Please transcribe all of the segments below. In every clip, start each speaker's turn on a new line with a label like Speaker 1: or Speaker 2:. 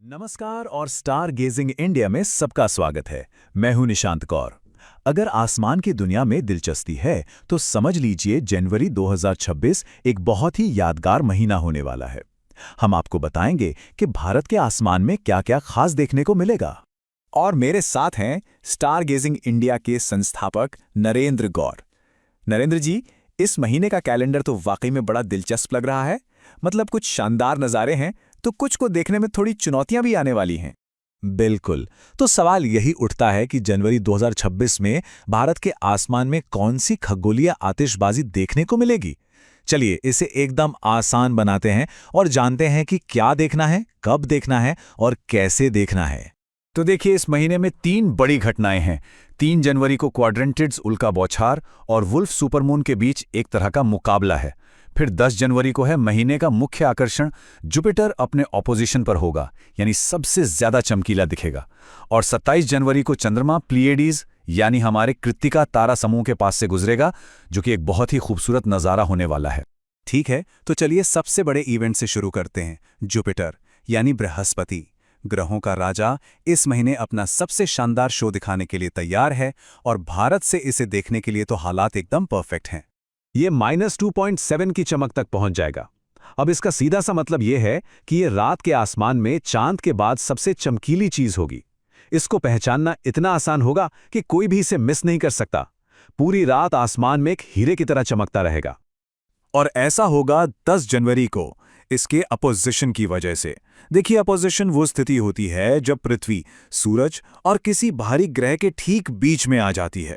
Speaker 1: नमस्कार और star gazing India में सबका स्वागत है। मैं हूं निशांत कौर। अगर आसमान की दुनिया में दिलचस्पी है तो समझ लीजिए जनवरी 2026 एक बहुत ही यादगार महीना होने वाला है। हम आपको बताएंगे कि भारत के आसमान में क्या-क्या खास देखने को मिलेगा। और मेरे साथ हैं स्टार गेजिंग इंडिया के संस्थापक नरेंद्र गौर। नरेंद्र जी, इस महीने का कैलेंडर तो वाकई में बड़ा दिलचस्प लग रहा है। मतलब कुछ शानदार नज़ारे हैं तो कुछ को देखने में थोड़ी चुनौतियां भी आने वाली हैं। बिल्कुल। तो सवाल यही उठता है कि जनवरी 2026 में भारत के आसमान में कौन सी खगोलीय आतिशबाजी देखने को मिलेगी। चलिए इसे एकदम आसान बनाते हैं और जानते हैं कि क्या देखना है, कब देखना है और कैसे देखना है। तो देखिए, इस महीने में 3 बड़ी घटनाएं हैं। 3 जनवरी को क्वाड्रेंटिड्स उल्का बौछार और वुल्फ सुपरमून के बीच एक तरह का मुकाबला है। फिर 10 जनवरी को है महीने का मुख्य आकर्षण, जुपिटर अपने ऑपोजिशन पर होगा, यानी सबसे ज्यादा चमकीला दिखेगा। और 27 जनवरी को चंद्रमा प्लिएडीज यानी हमारे कृत्तिका तारा समूह के पास से गुजरेगा, जो कि एक बहुत ही खूबसूरत नज़ारा होने वाला है। ठीक है, तो चलिए सबसे बड़े इवेंट से शुरू करते हैं। जुपिटर यानी बृहस्पति, ग्रहों का राजा, इस महीने अपना सबसे शानदार शो दिखाने के लिए तैयार है और भारत से इसे देखने के लिए तो हालात एकदम परफेक्ट हैं। ये -2.7 की चमक तक पहुंच जाएगा। अब इसका सीधा सा मतलब ये है कि ये रात के आसमान में चांद के बाद सबसे चमकीली चीज होगी। इसको पहचानना इतना आसान होगा कि कोई भी इसे मिस नहीं कर सकता। पूरी रात आसमान में एक हीरे की तरह चमकता रहेगा। और ऐसा होगा 10 जनवरी को, इसके अपोजिशन की वजह से। देखिए, अपोजिशन वो स्थिति होती है जब पृथ्वी, सूरज और किसी बाहरी ग्रह के ठीक बीच में आ जाती है।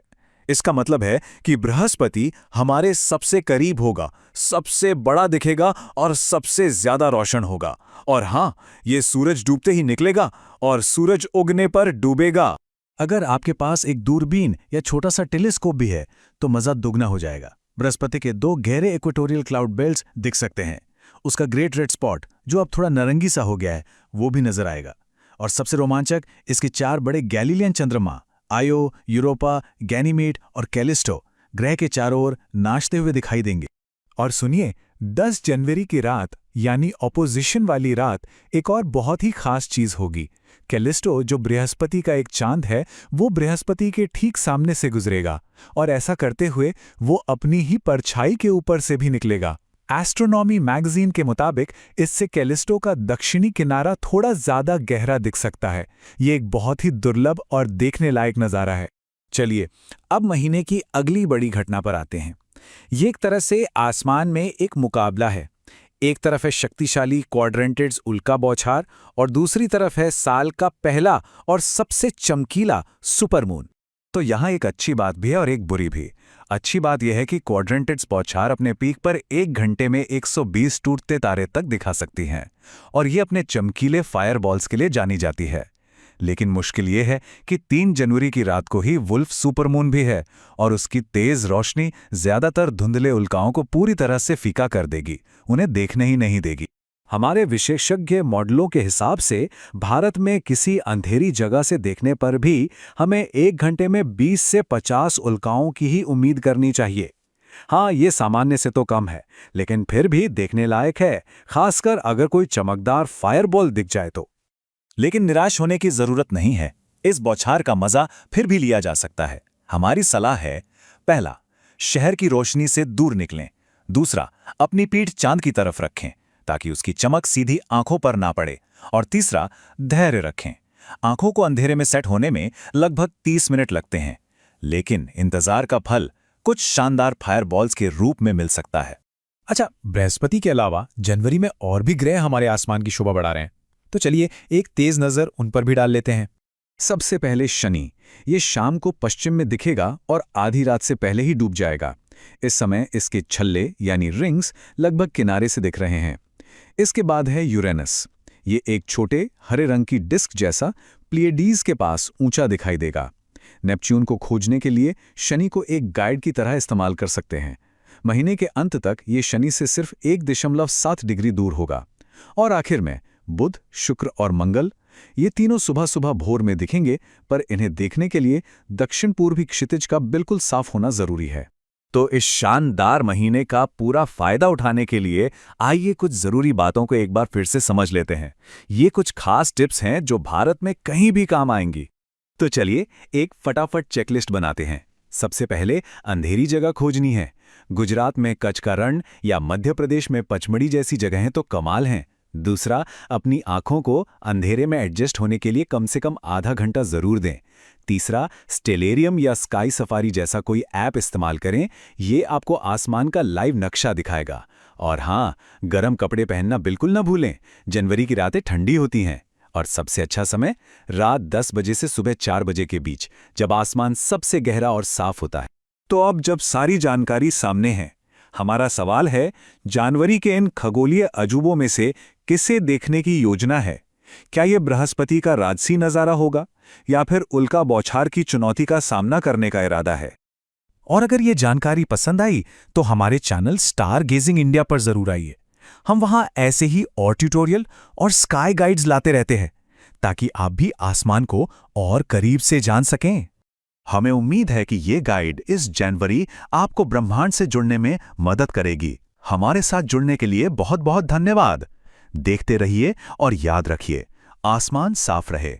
Speaker 1: इसका मतलब है कि बृहस्पति हमारे सबसे करीब होगा, सबसे बड़ा दिखेगा और सबसे ज्यादा रोशन होगा। और हां, ये सूरज डूबते ही निकलेगा और सूरज उगने पर डूबेगा। अगर आपके पास एक दूरबीन या छोटा सा टेलीस्कोप भी है तो मजा दुगना हो जाएगा। बृहस्पति के 2 गहरे इक्वेटोरियल क्लाउड बेल्ट्स दिख सकते हैं। उसका ग्रेट रेड स्पॉट, जो अब थोड़ा नारंगी सा हो गया है, वो भी नजर आएगा। और सबसे रोमांचक, इसके 4 बड़े गैलीलियन चंद्रमा आयो, यूरोपा, गैनीमेड और कैलिस्टो ग्रह के चारों ओर नाचते हुए दिखाई देंगे। और सुनिए, 10 जनवरी की रात यानी ऑपोजिशन वाली रात एक और बहुत ही खास चीज होगी। कैलिस्टो, जो बृहस्पति का एक चांद है, वो बृहस्पति के ठीक सामने से गुजरेगा और ऐसा करते हुए वो अपनी ही परछाई के ऊपर से भी निकलेगा। एस्ट्रोनॉमी मैगजीन के मुताबिक इससे कैलिस्टो का दक्षिणी किनारा थोड़ा ज्यादा गहरा दिख सकता है। ये एक बहुत ही दुर्लभ और देखने लायक नज़ारा है। चलिए अब महीने की अगली बड़ी घटना पर आते हैं। ये एक तरह से आसमान में एक मुकाबला है। एक तरफ है शक्तिशाली क्वाड्रेंटिड्स उल्का बौछार और दूसरी तरफ है साल का पहला और सबसे चमकीला सुपरमून। तो यहाँ एक अच्छी बात भी है और एक बुरी भी। अच्छी बात यह है कि क्वाड्रेंटिड्स बौछार अपने पीक पर 1 घंटे में 120 टूटते तारे तक दिखा सकती हैं और ये अपने चमकीले फायरबॉल्स के लिए जानी जाती है। लेकिन मुश्किल ये है कि 3 जनवरी की रात को ही वुल्फ सुपरमून भी है और उसकी तेज रोशनी ज्यादातर धुंधले उल्काओं को पूरी तरह से फीका कर देगी, उन्हें देखने ही नहीं देगी। हमारे विशेषज्ञ मॉडलों के हिसाब से भारत में किसी अंधेरी जगह से देखने पर भी हमें 1 घंटे में 20 से 50 उल्काओं की ही उम्मीद करनी चाहिए। हाँ, ये सामान्य से तो कम है, लेकिन फिर भी देखने लायक है, खासकर अगर कोई चमकदार फायरबॉल दिख जाए तो। लेकिन निराश होने की जरूरत नहीं है। इस बौछार का मजा फिर भी लिया जा सकता है। हमारी सलाह है, पहला, शहर की रोशनी से दूर निकलें। दूसरा, अपनी पीठ चांद की तरफ रखें ताकि उसकी चमक सीधी आंखों पर ना पड़े। और तीसरा, धैर्य रखें। आंखों को अंधेरे में सेट होने में लगभग 30 मिनट लगते हैं, लेकिन इंतजार का फल कुछ शानदार फायरबॉल्स के रूप में मिल सकता है। अच्छा, बृहस्पति के अलावा जनवरी में और भी ग्रह हमारे आसमान की शोभा बढ़ा रहे हैं, तो चलिए एक तेज नजर उन पर भी डाल लेते हैं। सबसे पहले शनि। ये शाम को पश्चिम में दिखेगा और आधी रात से पहले ही डूब जाएगा। इस समय इसके छल्ले यानी रिंग्स लगभग किनारे से दिख रहे हैं। इसके बाद है यूरेनस। ये एक छोटे हरे रंग की डिस्क जैसा प्लिएडीज के पास ऊंचा दिखाई देगा। नेपच्यून को खोजने के लिए शनि को एक गाइड की तरह इस्तेमाल कर सकते हैं। महीने के अंत तक ये शनि से सिर्फ 1.7 डिग्री दूर होगा। और आखिर में बुध, शुक्र और मंगल, ये तीनों सुबह सुबह भोर में दिखेंगे, पर इन्हें देखने के लिए दक्षिण पूर्वी क्षितिज का बिल्कुल साफ होना जरूरी है। तो इस शानदार महीने का पूरा फायदा उठाने के लिए आइए कुछ जरूरी बातों को एक बार फिर से समझ लेते हैं। ये कुछ खास टिप्स हैं जो भारत में कहीं भी काम आएंगी। तो चलिए एक फटाफट चेकलिस्ट बनाते हैं। सबसे पहले अंधेरी जगह खोजनी है। गुजरात में कच्छ का रण या मध्य प्रदेश में पचमढ़ी जैसी जगहें तो कमाल हैं। दूसरा, अपनी आंखों को अंधेरे में एडजस्ट होने के लिए कम से कम आधा घंटा जरूर दें। तीसरा, स्टेलेरियम या स्काई सफारी जैसा कोई ऐप इस्तेमाल करें। ये आपको आसमान का लाइव नक्शा दिखाएगा। और हाँ, गर्म कपड़े पहनना बिल्कुल न भूलें। जनवरी की रातें ठंडी होती हैं। और सबसे अच्छा समय रात 10 बजे से सुबह 4 बजे के बीच, जब आसमान सबसे गहरा और साफ होता है। तो अब जब सारी जानकारी सामने है, हमारा सवाल है, जनवरी के इन खगोलीय अजूबों में से किसे देखने की योजना है? क्या यह बृहस्पति का राजसी नज़ारा होगा या फिर उल्का बौछार की चुनौती का सामना करने का इरादा है? और अगर ये जानकारी पसंद आई तो हमारे चैनल स्टार गेजिंग इंडिया पर जरूर आइए। हम वहां ऐसे ही और ट्यूटोरियल और स्काई गाइड्स लाते रहते हैं ताकि आप भी आसमान को और करीब से जान सकें। हमें उम्मीद है कि ये गाइड इस जनवरी आपको ब्रह्मांड से जुड़ने में मदद करेगी। हमारे साथ जुड़ने के लिए बहुत बहुत धन्यवाद। देखते रहिए और याद रखिए, आसमान साफ रहे।